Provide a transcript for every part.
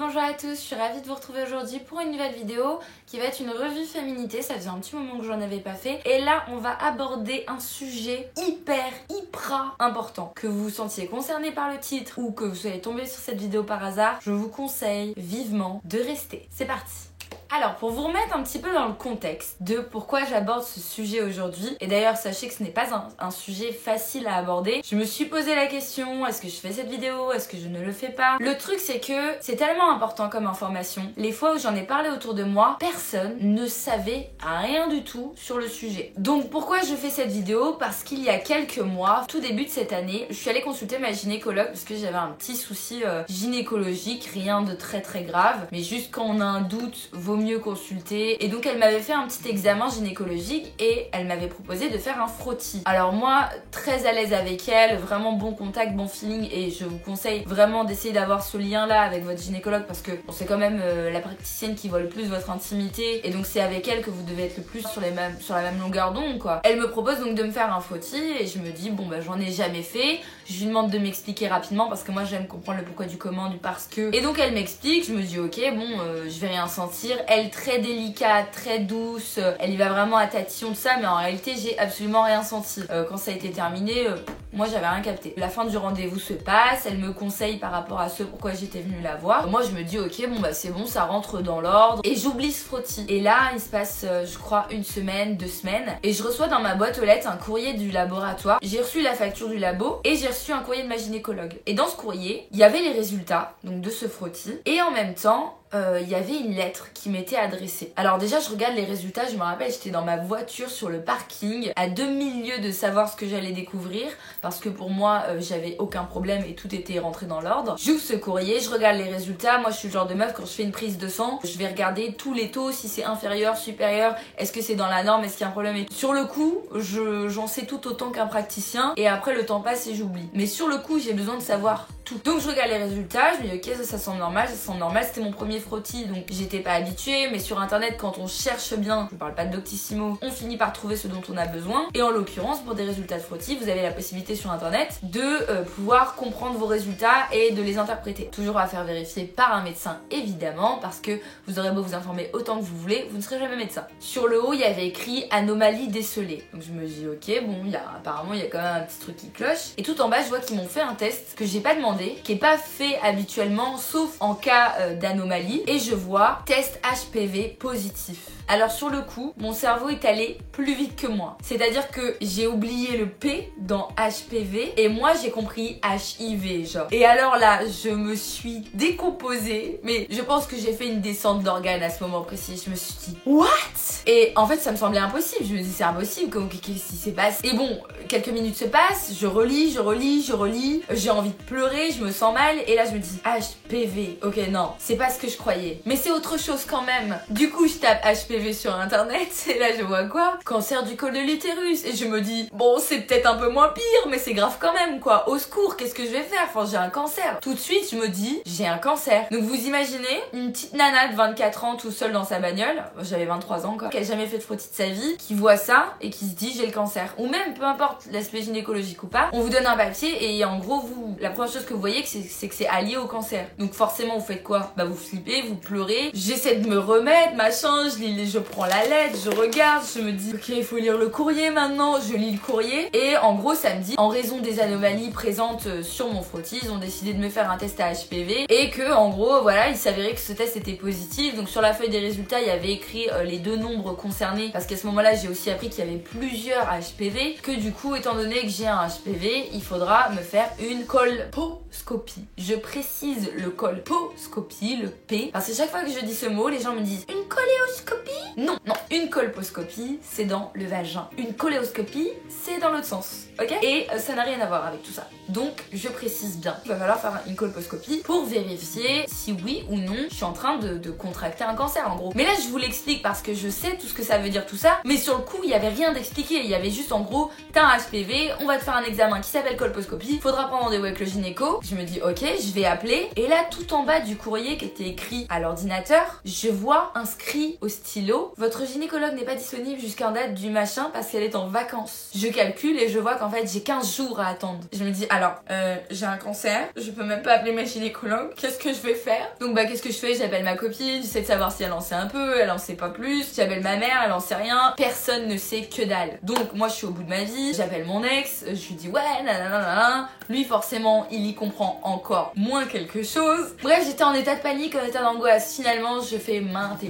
bonjour à tous, je suis ravie de vous retrouver aujourd'hui pour une nouvelle vidéo qui va être une revue féminité. Ça faisait un petit moment que j'en avais pas fait. Et là, on va aborder un sujet hyper important. Que vous vous sentiez concerné par le titre ou que vous soyez tombé sur cette vidéo par hasard, je vous conseille vivement de rester. C'est parti! Alors, pour vous remettre un petit peu dans le contexte de pourquoi j'aborde ce sujet aujourd'hui, et d'ailleurs sachez que ce n'est pas un sujet facile à aborder, je me suis posé la question, est-ce que je fais cette vidéo, est-ce que je ne le fais pas? Le truc c'est que c'est tellement important comme information, les fois où j'en ai parlé autour de moi, personne ne savait rien du tout sur le sujet. Donc pourquoi je fais cette vidéo? Parce qu'il y a quelques mois, tout début de cette année, je suis allée consulter ma gynécologue parce que j'avais un petit souci gynécologique, rien de très grave, mais juste quand on a un doute, vaut mieux consulter. Et donc elle m'avait fait un petit examen gynécologique et elle m'avait proposé de faire un frottis. Alors moi, très à l'aise avec elle, vraiment bon contact, bon feeling, et je vous conseille vraiment d'essayer d'avoir ce lien là avec votre gynécologue parce que bon, c'est quand même la praticienne qui voit le plus votre intimité et donc c'est avec elle que vous devez être le plus sur la même longueur d'onde quoi. Elle me propose donc de me faire un frottis et je me dis bon bah j'en ai jamais fait, je lui demande de m'expliquer rapidement parce que moi j'aime comprendre le pourquoi du comment, du parce que, et donc elle m'explique, je me dis ok bon je vais rien sentir. Elle très délicate, très douce, elle y va vraiment à tatillon de ça, mais en réalité j'ai absolument rien senti. Quand ça a été terminé, moi j'avais rien capté. La fin du rendez-vous se passe, elle me conseille par rapport à ce pourquoi j'étais venue la voir. Moi je me dis ok bon bah c'est bon, ça rentre dans l'ordre, et j'oublie ce frottis. Et là il se passe je crois une semaine, 2 semaines, et je reçois dans ma boîte aux lettres un courrier du laboratoire. J'ai reçu la facture du labo et j'ai reçu un courrier de ma gynécologue. Et dans ce courrier, il y avait les résultats donc de ce frottis, et en même temps il y avait une lettre qui m'était adressée. Alors déjà je regarde les résultats, je me rappelle j'étais dans ma voiture sur le parking à 2000 lieues de savoir ce que j'allais découvrir parce que pour moi j'avais aucun problème et tout était rentré dans l'ordre. J'ouvre ce courrier, je regarde les résultats. Moi je suis le genre de meuf, quand je fais une prise de sang, je vais regarder tous les taux, si c'est inférieur, supérieur, est-ce que c'est dans la norme, est-ce qu'il y a un problème. Et sur le coup j'en sais tout autant qu'un praticien, et après le temps passe et j'oublie. Mais sur le coup j'ai besoin de savoir tout. Donc je regarde les résultats, je me dis ok ça semble normal, c'était mon premier frottis donc j'étais pas habituée, mais sur internet quand on cherche bien, je parle pas de Doctissimo, on finit par trouver ce dont on a besoin. Et en l'occurrence pour des résultats de frottis, vous avez la possibilité sur internet de pouvoir comprendre vos résultats et de les interpréter. Toujours à faire vérifier par un médecin évidemment, parce que vous aurez beau vous informer autant que vous voulez, vous ne serez jamais médecin. Sur le haut il y avait écrit anomalie décelée, donc je me dis ok bon apparemment il y a quand même un petit truc qui cloche. Et tout en bas je vois qu'ils m'ont fait un test que j'ai pas demandé, qui est pas fait habituellement sauf en cas d'anomalie, et je vois test HPV positif. Alors sur le coup, mon cerveau est allé plus vite que moi. C'est-à-dire que j'ai oublié le P dans HPV et moi j'ai compris HIV genre. Et alors là, je me suis décomposée, mais je pense que j'ai fait une descente d'organes à ce moment précis. Je me suis dit what? Et en fait ça me semblait impossible. Je me dis c'est impossible, qu'est-ce qui s'est passé? Et bon, quelques minutes se passent, je relis, j'ai envie de pleurer, je me sens mal, et là je me dis HPV. Ok non, c'est pas ce que je croyais, mais c'est autre chose quand même. Du coup je tape HPV sur internet et là je vois quoi? Cancer du col de l'utérus, et je me dis bon c'est peut-être un peu moins pire mais c'est grave quand même quoi, au secours, qu'est-ce que je vais faire? Enfin j'ai un cancer. Tout de suite je me dis j'ai un cancer. Donc vous imaginez une petite nana de 24 ans tout seule dans sa bagnole, j'avais 23 ans quoi, qui a jamais fait de frottis de sa vie, qui voit ça et qui se dit j'ai le cancer. Ou même peu importe l'aspect gynécologique ou pas, on vous donne un papier et en gros vous, la première chose que vous voyez c'est que c'est allié au cancer. Donc forcément vous faites quoi? Bah vous flippez, vous pleurez, j'essaie de me remettre, machin, je prends la lettre, je regarde, je me dis ok il faut lire le courrier maintenant, je lis le courrier, et en gros ça me dit en raison des anomalies présentes sur mon frottis, ils ont décidé de me faire un test à HPV, et que en gros voilà il s'avérait que ce test était positif. Donc sur la feuille des résultats il y avait écrit les 2 nombres concernés, parce qu'à ce moment là j'ai aussi appris qu'il y avait plusieurs HPV, que du coup étant donné que j'ai un HPV il faudra me faire une colposcopie. Je précise le colposcopie, le P, parce que chaque fois que je dis ce mot les gens me disent une coléoscopie? Non, une colposcopie c'est dans le vagin, une coléoscopie c'est dans l'autre sens, ok? Et ça n'a rien à voir avec tout ça. Donc je précise bien, il va falloir faire une colposcopie pour vérifier si oui ou non je suis en train de contracter un cancer en gros. Mais là je vous l'explique parce que je sais tout ce que ça veut dire tout ça, mais sur le coup il y avait rien d'expliqué, il y avait juste en gros t'as un HPV, on va te faire un examen qui s'appelle colposcopie, faudra prendre rendez-vous avec le gynéco. Je me dis ok je vais appeler, et là tout en bas du courrier qui était écrit à l'ordinateur, je vois inscrit au stylo kilos, votre gynécologue n'est pas disponible jusqu'à date du machin parce qu'elle est en vacances. Je calcule et je vois qu'en fait j'ai 15 jours à attendre. Je me dis alors, j'ai un cancer, je peux même pas appeler ma gynécologue, qu'est-ce que je vais faire? Donc bah qu'est-ce que je fais? J'appelle ma copine, j'essaie de savoir si elle en sait un peu, elle en sait pas plus, j'appelle ma mère, elle en sait rien, personne ne sait que dalle. Donc moi je suis au bout de ma vie, j'appelle mon ex, je lui dis ouais nanana, lui forcément il y comprend encore moins quelque chose. Bref, j'étais en état de panique, en état d'angoisse. Finalement je fais maintes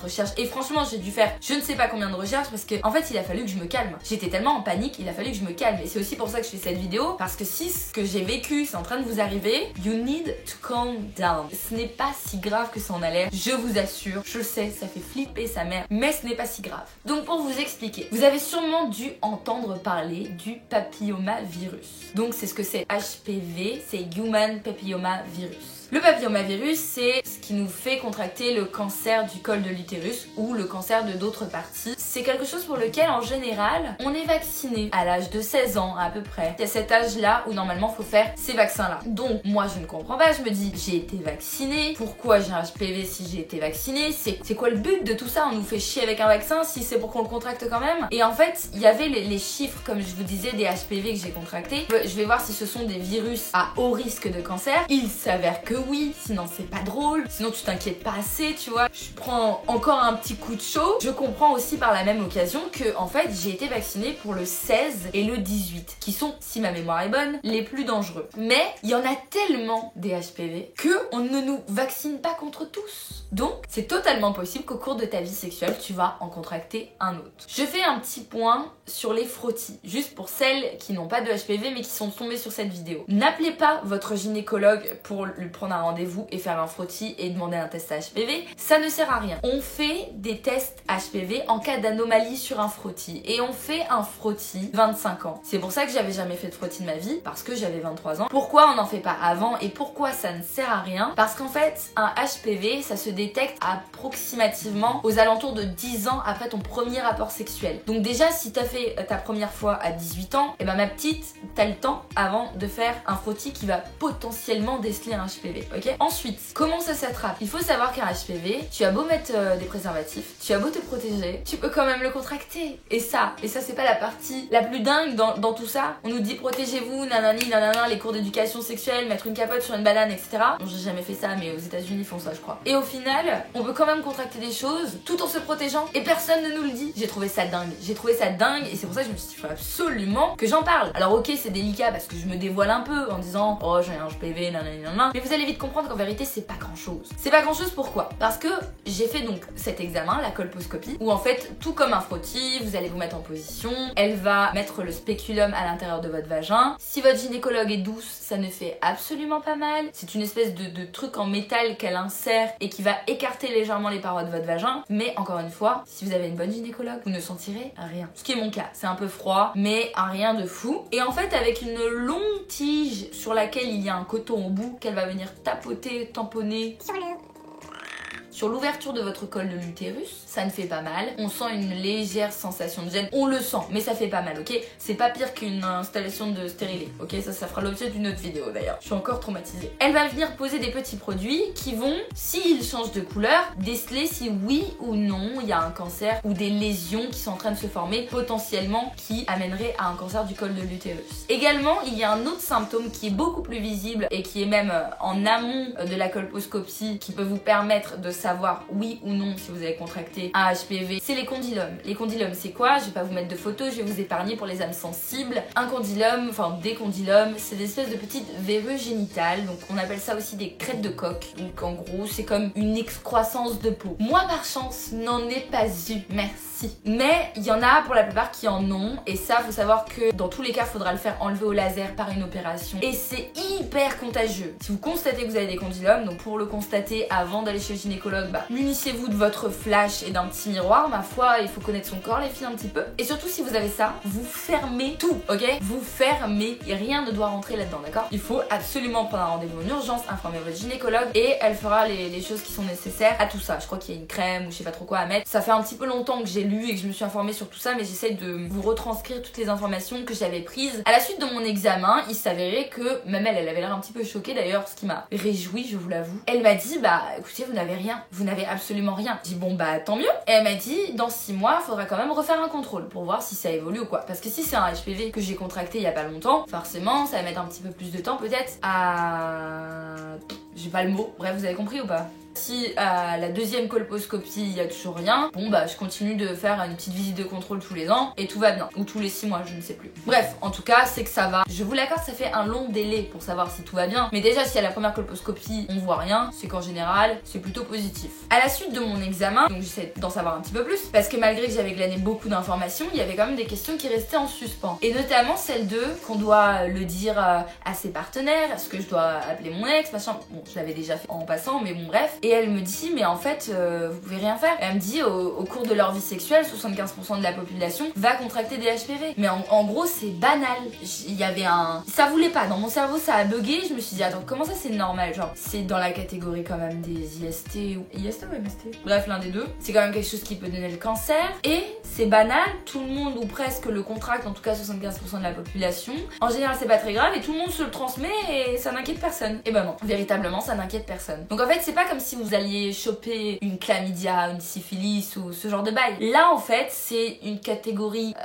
recherches et franchement j'ai dû faire je ne sais pas combien de recherches parce que en fait il a fallu que je me calme. J'étais tellement en panique, il a fallu que je me calme et c'est aussi pour ça que je fais cette vidéo parce que si ce que j'ai vécu c'est en train de vous arriver, you need to calm down. Ce n'est pas si grave que ça en a l'air, je vous assure, je le sais, ça fait flipper sa mère, mais ce n'est pas si grave. Donc pour vous expliquer, vous avez sûrement dû entendre parler du papillomavirus. Donc c'est ce que c'est HPV, c'est Human Papilloma Virus. Le papillomavirus, c'est ce qui nous fait contracter le cancer du col de l'utérus ou le cancer de d'autres parties. C'est quelque chose pour lequel, en général, on est vacciné à l'âge de 16 ans à peu près. Il y a cet âge-là où normalement, il faut faire ces vaccins-là. Donc, moi, je ne comprends pas. Je me dis, j'ai été vaccinée. Pourquoi j'ai un HPV si j'ai été vaccinée? C'est quoi le but de tout ça? On nous fait chier avec un vaccin si c'est pour qu'on le contracte quand même? Et en fait, il y avait les chiffres, comme je vous disais, des HPV que j'ai contractés. Je vais voir si ce sont des virus à haut risque de cancer. Il s'avère que oui, sinon c'est pas drôle, sinon tu t'inquiètes pas assez, tu vois. Je prends encore un petit coup de chaud. Je comprends aussi par la même occasion que en fait j'ai été vaccinée pour le 16 et le 18 qui sont, si ma mémoire est bonne, les plus dangereux. Mais il y en a tellement des HPV que on ne nous vaccine pas contre tous. Donc c'est totalement possible qu'au cours de ta vie sexuelle tu vas en contracter un autre. Je fais un petit point sur les frottis, juste pour celles qui n'ont pas de HPV mais qui sont tombées sur cette vidéo. N'appelez pas votre gynécologue pour lui prendre un rendez-vous et faire un frottis et demander un test HPV, ça ne sert à rien. On fait des tests HPV en cas d'anomalie sur un frottis et on fait un frottis 25 ans. C'est pour ça que j'avais jamais fait de frottis de ma vie, parce que j'avais 23 ans. Pourquoi on n'en fait pas avant et pourquoi ça ne sert à rien? Parce qu'en fait, un HPV, ça se détecte approximativement aux alentours de 10 ans après ton premier rapport sexuel. Donc déjà, si t'as fait ta première fois à 18 ans, et ben ma petite, t'as le temps avant de faire un frottis qui va potentiellement déceler un HPV, ok? Ensuite, comment ça s'attrape? Il faut savoir qu'un HPV, tu as beau mettre des préservatifs, tu as beau te protéger, tu peux quand même le contracter. Et ça c'est pas la partie la plus dingue dans tout ça. On nous dit protégez-vous, nanani, nanana, les cours d'éducation sexuelle, mettre une capote sur une banane, etc. Bon, j'ai jamais fait ça, mais aux États-Unis ils font ça, je crois. Et au final, on peut quand même contracter des choses tout en se protégeant et personne ne nous le dit. J'ai trouvé ça dingue. Et c'est pour ça que je me suis dit, il faut absolument que j'en parle. Alors ok, c'est délicat parce que je me dévoile un peu en disant oh j'ai un HPV, nanani, nanana. Mais vous allez vite comprendre qu'en vérité c'est pas grand chose. C'est pas grand chose pourquoi? Parce que j'ai fait donc cet examen, la colposcopie, où en fait tout comme un frottis, vous allez vous mettre en position, elle va mettre le spéculum à l'intérieur de votre vagin. Si votre gynécologue est douce, ça ne fait absolument pas mal. C'est une espèce de truc en métal qu'elle insère et qui va écarter légèrement les parois de votre vagin. Mais encore une fois, si vous avez une bonne gynécologue, vous ne sentirez rien. Ce qui est mon cas, c'est un peu froid, mais un rien de fou. Et en fait, avec une longue tige sur laquelle il y a un coton au bout qu'elle va venir tapoter, tamponner sur l'ouverture de votre col de l'utérus, ça ne fait pas mal. On sent une légère sensation de gêne. On le sent, mais ça fait pas mal, ok? C'est pas pire qu'une installation de stérilet, ok? Ça fera l'objet d'une autre vidéo d'ailleurs. Je suis encore traumatisée. Elle va venir poser des petits produits qui vont, s'ils changent de couleur, déceler si oui ou non il y a un cancer ou des lésions qui sont en train de se former, potentiellement qui amèneraient à un cancer du col de l'utérus. Également, il y a un autre symptôme qui est beaucoup plus visible et qui est même en amont de la colposcopie qui peut vous permettre de savoir oui ou non si vous avez contracté un HPV, c'est les condylomes. Les condylomes, c'est quoi? Je vais pas vous mettre de photos, je vais vous épargner pour les âmes sensibles. Un condylome, enfin des condylomes, c'est des espèces de petites verrues génitales, donc on appelle ça aussi des crêtes de coq. Donc en gros, c'est comme une excroissance de peau. Moi, par chance, n'en ai pas eu, merci. Mais il y en a pour la plupart qui en ont, et ça, faut savoir que dans tous les cas, faudra le faire enlever au laser par une opération. Et c'est hyper contagieux. Si vous constatez que vous avez des condylomes, donc pour le constater avant d'aller chez le gynécologue, munissez-vous de votre flash et d'un petit miroir. Ma foi, il faut connaître son corps, les filles, un petit peu. Et surtout, si vous avez ça, vous fermez tout, ok? Vous fermez, et rien ne doit rentrer là-dedans, d'accord? Il faut absolument prendre un rendez-vous en urgence, informer votre gynécologue, et elle fera les choses qui sont nécessaires à tout ça. Je crois qu'il y a une crème ou je sais pas trop quoi à mettre. Ça fait un petit peu longtemps que j'ai lu et que je me suis informée sur tout ça, mais j'essaie de vous retranscrire toutes les informations que j'avais prises. À la suite de mon examen, il s'avérait que, même elle avait l'air un petit peu choquée d'ailleurs, ce qui m'a réjoui, je vous l'avoue. Elle m'a dit, bah écoutez, vous n'avez rien. vous n'avez absolument rien. J'ai dit bon bah tant mieux. Et elle m'a dit dans 6 mois, faudra quand même refaire un contrôle pour voir si ça évolue ou quoi. Parce que si c'est un HPV que j'ai contracté il y a pas longtemps, forcément ça va mettre un petit peu plus de temps peut-être à... J'ai pas le mot. Bref, vous avez compris ou pas? Si à la deuxième colposcopie il y a toujours rien, bon bah je continue de faire une petite visite de contrôle tous les ans et tout va bien. Ou tous les 6 mois, je ne sais plus. Bref, en tout cas, c'est que ça va. Je vous l'accorde, ça fait un long délai pour savoir si tout va bien. Mais déjà, si à la première colposcopie on voit rien, c'est qu'en général, c'est plutôt positif. À la suite de mon examen, donc j'essaie d'en savoir un petit peu plus, parce que malgré que j'avais glané beaucoup d'informations, il y avait quand même des questions qui restaient en suspens. Et notamment celle de qu'on doit le dire à ses partenaires, est-ce que je dois appeler mon ex, machin. Bon, je l'avais déjà fait en passant, mais bon bref. Et elle me dit, mais en fait, vous pouvez rien faire. Elle me dit, au cours de leur vie sexuelle, 75% de la population va contracter des HPV. Mais en gros, c'est banal. Il y avait un... Ça voulait pas. Dans mon cerveau, ça a bugué. Je me suis dit, attends, comment ça c'est normal? Genre, c'est dans la catégorie quand même des IST ou... IST ou MST? Bref, l'un des deux. C'est quand même quelque chose qui peut donner le cancer. Et c'est banal. Tout le monde, ou presque, le contracte. En tout cas, 75% de la population. En général, c'est pas très grave. Et tout le monde se le transmet et ça n'inquiète personne. Et ben non. Véritablement, ça n'inquiète personne. Donc en fait, c'est pas comme si vous alliez choper une chlamydia, une syphilis ou ce genre de bail. Là en fait c'est une catégorie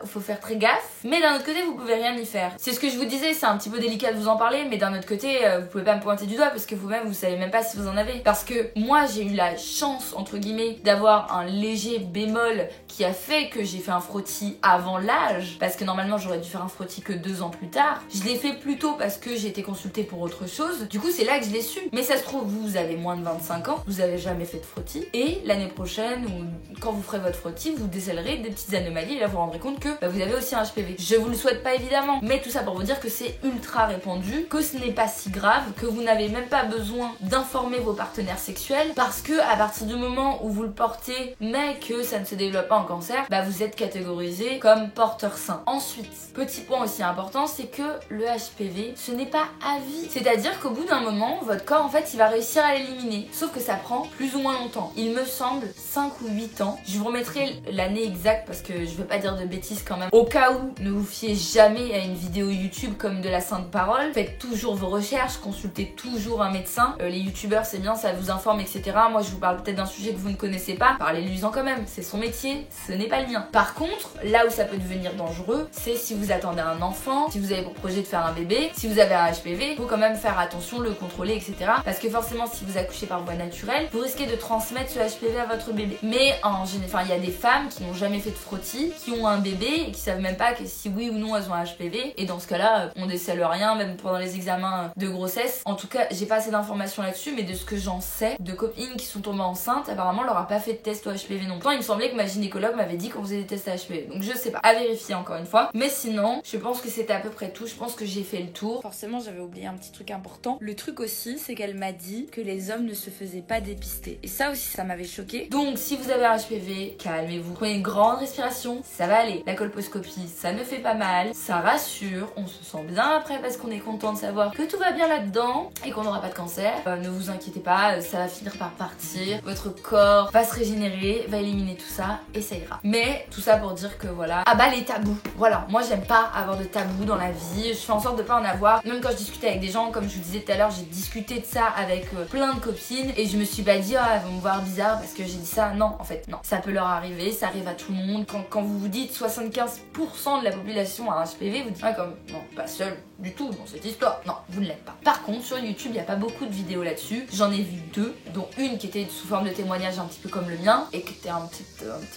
faut faire très gaffe, mais d'un autre côté vous pouvez rien y faire. C'est ce que je vous disais, c'est un petit peu délicat de vous en parler, mais d'un autre côté vous pouvez pas me pointer du doigt parce que vous-même vous savez même pas si vous en avez. Parce que moi j'ai eu la chance entre guillemets d'avoir un léger bémol qui a fait que j'ai fait un frottis avant l'âge, parce que normalement j'aurais dû faire un frottis que 2 ans plus tard. Je l'ai fait plus tôt parce que j'ai été consultée pour autre chose, du coup c'est là que je l'ai su. Mais ça se trouve vous avez moins de 25 ans, vous avez jamais fait de frottis, et l'année prochaine ou quand vous ferez votre frottis vous décèlerez des petites anomalies et là vous vous rendrez compte que vous avez aussi un HPV. Je vous le souhaite pas évidemment, mais tout ça pour vous dire que c'est ultra répandu, que ce n'est pas si grave, que vous n'avez même pas besoin d'informer vos partenaires sexuels parce que à partir du moment où vous le portez mais que ça ne se développe pas en cancer, vous êtes catégorisé comme porteur sain. Ensuite, petit point aussi important, c'est que le HPV, ce n'est pas à vie. C'est-à-dire qu'au bout d'un moment, votre corps en fait il va réussir à l'éliminer, sauf que ça prend plus ou moins longtemps. Il me semble 5 ou 8 ans. Je vous remettrai l'année exacte parce que je veux pas dire de bêtises quand même. Au cas où, ne vous fiez jamais à une vidéo YouTube comme de la sainte parole. Faites toujours vos recherches, consultez toujours un médecin. Les youtubeurs c'est bien, ça vous informe, etc. Moi je vous parle peut-être d'un sujet que vous ne connaissez pas. Parlez-lui-en quand même, c'est son métier, ce n'est pas le mien. Par contre, là où ça peut devenir dangereux, c'est si vous attendez un enfant, si vous avez pour projet de faire un bébé, si vous avez un HPV, il faut quand même faire attention, le contrôler, etc. Parce que forcément si vous accouchez par voie naturelle, vous risquez de transmettre ce HPV à votre bébé. Mais en général, il y a des femmes qui n'ont jamais fait de frottis, qui ont un bébé et qui savent même pas que si oui ou non elles ont un HPV, et dans ce cas-là on décèle rien même pendant les examens de grossesse. En tout cas j'ai pas assez d'informations là-dessus, mais de ce que j'en sais de copines qui sont tombées enceintes, apparemment elle leur a pas fait de test au HPV non plus. Il me semblait que ma gynécologue m'avait dit qu'on faisait des tests à HPV, donc je sais pas, à vérifier encore une fois. Mais sinon je pense que c'était à peu près tout, je pense que j'ai fait le tour. Forcément j'avais oublié un petit truc important. Le truc aussi c'est qu'elle m'a dit que les hommes ne se faisaient pas dépister, et ça aussi ça m'avait choqué. Donc si vous avez un HPV, calmez-vous, prenez une grande respiration, ça va aller. La colposcopie ça ne fait pas mal, ça rassure, on se sent bien après parce qu'on est content de savoir que tout va bien là-dedans et qu'on n'aura pas de cancer. Ne vous inquiétez pas, ça va finir par partir, votre corps va se régénérer, va éliminer tout ça et ça ira. Mais tout ça pour dire que voilà, abat les tabous. Voilà, moi j'aime pas avoir de tabous dans la vie, je fais en sorte de pas en avoir. Même quand je discutais avec des gens, comme je vous disais tout à l'heure, j'ai discuté de ça avec plein de copines et je me suis pas dit elles vont me voir bizarre parce que j'ai dit ça. Non, en fait non, ça peut leur arriver, ça arrive à tout le monde. Quand vous vous dites 75% de la population a un HPV, vous dites comme non, pas seul du tout dans cette histoire. Non, vous ne l'êtes pas. Par contre, sur YouTube, il n'y a pas beaucoup de vidéos là-dessus. J'en ai vu 2, dont une qui était sous forme de témoignage un petit peu comme le mien et qui était un petit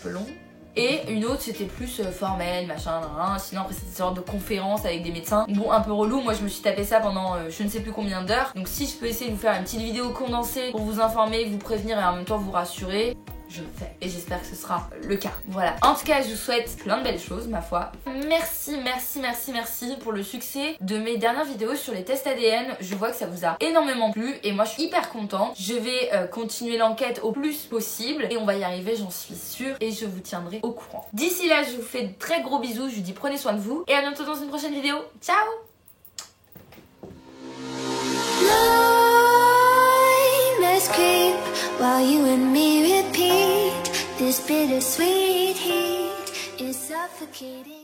peu long. Et une autre c'était plus formel, machin, sinon après c'était une sorte de conférence avec des médecins. Bon, un peu relou, moi je me suis tapé ça pendant je ne sais plus combien d'heures. Donc si je peux essayer de vous faire une petite vidéo condensée pour vous informer, vous prévenir et en même temps vous rassurer, je le fais et j'espère que ce sera le cas. Voilà, en tout cas je vous souhaite plein de belles choses ma foi. Merci pour le succès de mes dernières vidéos sur les tests ADN. Je vois que ça vous a énormément plu et moi je suis hyper contente. Je vais continuer l'enquête au plus possible et on va y arriver, j'en suis sûre, et je vous tiendrai au courant. D'ici là je vous fais de très gros bisous, je vous dis prenez soin de vous et à bientôt dans une prochaine vidéo. Ciao. While you and me repeat, this bittersweet heat is suffocating.